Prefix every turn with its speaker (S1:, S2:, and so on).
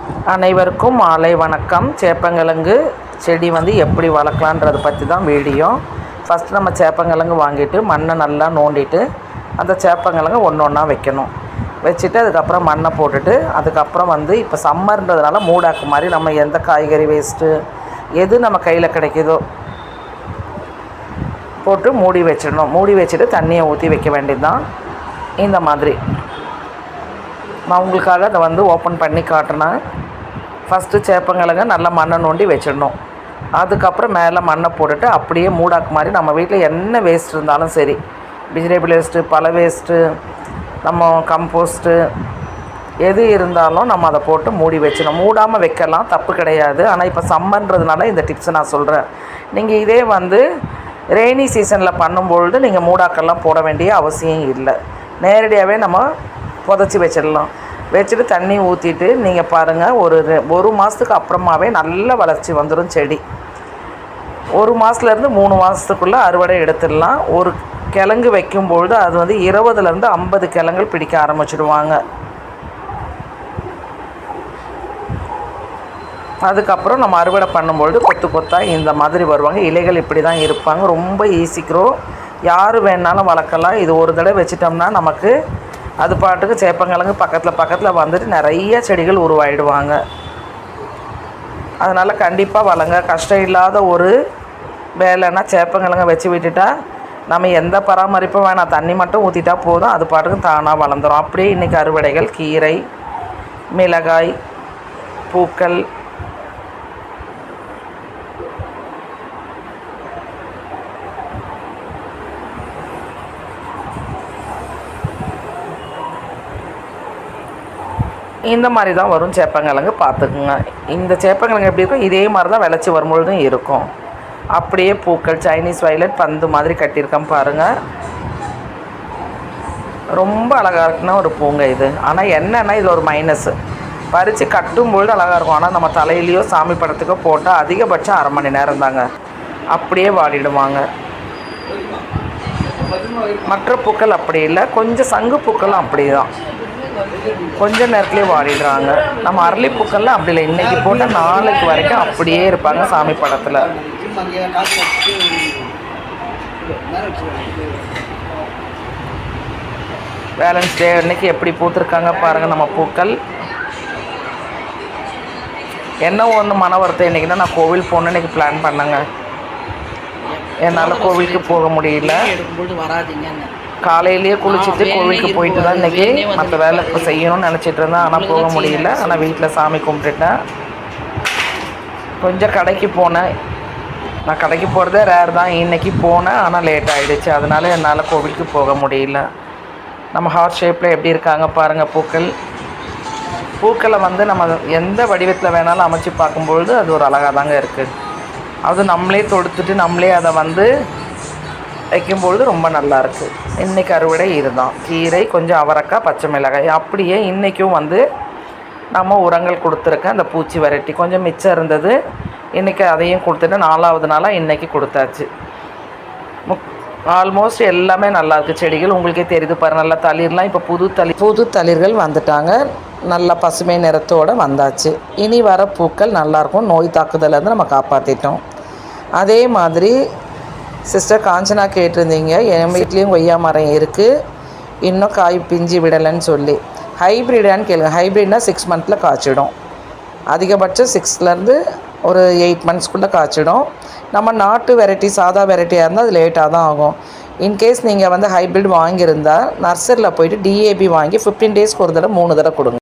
S1: அனைவருக்கும் மாலை வணக்கம். சேப்பங்கிழங்கு செடி எப்படி வளர்க்கலான்றதை பற்றி தான் வீடியோ. ஃபஸ்ட்டு நம்ம சேப்பங்கிழங்கு வாங்கிட்டு மண்ணை நல்லா நோண்டிட்டு அந்த சேப்பங்கிழங்கு ஒன்று ஒன்றா வைக்கணும். வச்சுட்டு அதுக்கப்புறம் மண்ணை போட்டுட்டு அதுக்கப்புறம் இப்போ சம்மர்ன்றதுனால மூடாக்கு மாதிரி நம்ம எந்த காய்கறி வேஸ்ட்டு எது நம்ம கையில் கிடைக்குதோ போட்டு மூடி வச்சிடணும். மூடி வச்சுட்டு தண்ணியை ஊற்றி வைக்க வேண்டியது தான். இந்த மாதிரி நான் உங்களுக்காக அதை ஓப்பன் பண்ணி காட்டினேன். ஃபஸ்ட்டு சேப்பங்கிழங்க நல்லா மண்ணை நோண்டி வச்சிடணும். அதுக்கப்புறம் மேலே மண்ணை போட்டுட்டு அப்படியே மூடாக்கு மாதிரி நம்ம வீட்டில் என்ன வேஸ்ட் இருந்தாலும் சரி, வெஜிடபிள் வேஸ்ட்டு, பழ வேஸ்ட்டு, நம்ம கம்போஸ்ட்டு எது இருந்தாலும் நம்ம அதை போட்டு மூடி வச்சிடணும். மூடாமல் வைக்கலாம், தப்பு கிடையாது. ஆனால் இப்போ சம்மர்ன்றதுனால இந்த டிப்ஸை நான் சொல்கிறேன். நீங்கள் இதே ரெய்னி சீசனில் பண்ணும்பொழுது நீங்கள் மூடாக்கெல்லாம் போட வேண்டிய அவசியம் இல்லை. நேரடியாகவே நம்ம புதைச்சி வச்சிடலாம். வச்சுட்டு தண்ணி ஊற்றிட்டு நீங்கள் பாருங்கள், ஒரு மாதத்துக்கு அப்புறமாவே நல்ல வளர்ச்சி வந்துடும் செடி. 1 மாதத்துலேருந்து 3 மாதத்துக்குள்ளே அறுவடை எடுத்துடலாம். ஒரு கிழங்கு வைக்கும்பொழுது அது 20லேருந்து 50 கிழங்குகள் பிடிக்க ஆரம்பிச்சிடுவாங்க. அதுக்கப்புறம் நம்ம அறுவடை பண்ணும்பொழுது கொத்து கொத்தாக இந்த மாதிரி வருவாங்க. இலைகள் இப்படி தான் இருப்பாங்க. ரொம்ப ஈஸிக்கிறோ, யார் வேணாலும் வளர்க்கலாம். இது ஒரு தடவை வச்சிட்டோம்னா நமக்கு அது பாட்டுக்கு சேப்பங்கிழங்கு பக்கத்தில் நிறைய செடிகள் உருவாயிடுவாங்க. அதனால் கண்டிப்பாக வளங்க. கஷ்டம் இல்லாத ஒரு வேலைன்னா சேப்பங்கிழங்க வச்சு விட்டுட்டா நம்ம எந்த பராமரிப்பும் வேணாம், தண்ணி மட்டும் ஊற்றிட்டா போதும், அது பாட்டுக்கு தானாக வளர்ந்துடும். அப்படியே இன்றைக்கி அறுவடைகள் கீரை, மிளகாய், பூக்கள், இந்த மாதிரி தான் வரும் சேப்பங்கிழங்கு. பார்த்துக்குங்க. இந்த சேப்பங்கிழங்கு எப்படி இருக்கும், இதே மாதிரி தான் விளைச்சி வரும்பொழுதும் இருக்கும். அப்படியே பூக்கள், சைனீஸ் வயலட் பந்து மாதிரி கட்டியிருக்கேன் பாருங்கள். ரொம்ப அழகாக இருக்குன்னா ஒரு பூங்க இது. ஆனால் என்னென்னா இது ஒரு மைனஸ், பறித்து கட்டும்பொழுது அழகாக இருக்கும். ஆனால் நம்ம தலையிலையோ சாமி படத்துக்கோ போட்டால் அதிகபட்சம் 1/2 மணி நேரம் தாங்க, அப்படியே வாடிடுவாங்க. மற்ற பூக்கள் அப்படி இல்லை, கொஞ்சம் சங்கு பூக்களும் அப்படி தான் கொஞ்ச நேரத்துலேயே வாடிடுறாங்க. நம்ம அரளிப்பூக்கள்லாம் அப்படி இல்லை, இன்றைக்கி போட்டால் நாளைக்கு வரைக்கும் அப்படியே இருப்பாங்க சாமி படத்தில். வேலன்ஸ் டே அன்றைக்கி எப்படி பூத்துருக்காங்க பாருங்கள் நம்ம பூக்கள். என்ன ஒன்று மன வருத்தம், இன்றைக்கி நான் கோவில் போகணுன்னு இன்றைக்கி பிளான் பண்ணேங்க. என்னால் கோவிலுக்கு போக முடியல. காலையிலேயே குளிச்சுட்டு கோவிலுக்கு போயிட்டு தான் இன்றைக்கி மற்ற வேலை இப்போ செய்யணும்னு நினச்சிட்டு இருந்தேன். ஆனால் போக முடியல. ஆனால் வீட்டில் சாமி கும்பிட்டுட்டேன். கொஞ்சம் கடைக்கு போனேன். நான் கடைக்கு போகிறதே ரேர் தான். இன்றைக்கி போனேன், ஆனால் லேட் ஆகிடுச்சு. அதனால் என்னால் கோவிலுக்கு போக முடியல. நம்ம ஹார்ட் ஷேப்பில் எப்படி இருக்காங்க பாருங்கள் பூக்கள். பூக்களை நம்ம எந்த வடிவத்தில் வேணாலும் அமைச்சு பார்க்கும்பொழுது அது ஒரு அழகாக தாங்க இருக்குது. அது நம்மளே தொடுத்துட்டு நம்மளே அதை வைக்கும்பொழுது ரொம்ப நல்லாயிருக்கு. இன்றைக்கி அறுவடை இதுதான். கீரை, கொஞ்சம் அவரைக்காய், பச்சை மிளகாய். அப்படியே இன்றைக்கும் நம்ம உரங்கள் கொடுத்துருக்கேன். அந்த பூச்சி வெரைட்டி கொஞ்சம் மிச்சம் இருந்தது, இன்றைக்கி அதையும் கொடுத்துட்டு 4வது நாளாக இன்றைக்கி கொடுத்தாச்சு. ஆல்மோஸ்ட் எல்லாமே நல்லாயிருக்கு. செடிகள் உங்களுக்கே தெரியுது பாருங்கள். நல்லா தளிர்லாம் இப்போ புது தளிர்கள் வந்துட்டாங்க. நல்லா பசுமை நிறத்தோடு வந்தாச்சு. இனி வர பூக்கள் நல்லாயிருக்கும். நோய் தாக்குதலேருந்து நம்ம காப்பாற்றிட்டோம். அதே மாதிரி சிஸ்டர் காஞ்சனா கேட்டிருந்தீங்க, என் வீட்லேயும் கொய்யா மரம் இருக்குது, இன்னும் காய் பிஞ்சு விடலைன்னு சொல்லி. ஹைப்ரிடான்னு கேளுங்க. ஹைப்ரிட்னா 6 மந்த்தில் காய்ச்சிடும். அதிகபட்சம் 6லேருந்து ஒரு 8 மந்த்ஸ்க்குள்ளே காய்ச்சிடும். நம்ம நாட்டு வெரைட்டி, சாதா வெரைட்டியாக இருந்தால் அது லேட்டாக தான் ஆகும். இன்கேஸ் நீங்கள் ஹைப்ரிட் வாங்கியிருந்தால் நர்சரியில் போய்ட்டு DAP வாங்கி 15 டேஸ்க்கு ஒரு தடவை 3 தடவை கொடுங்க.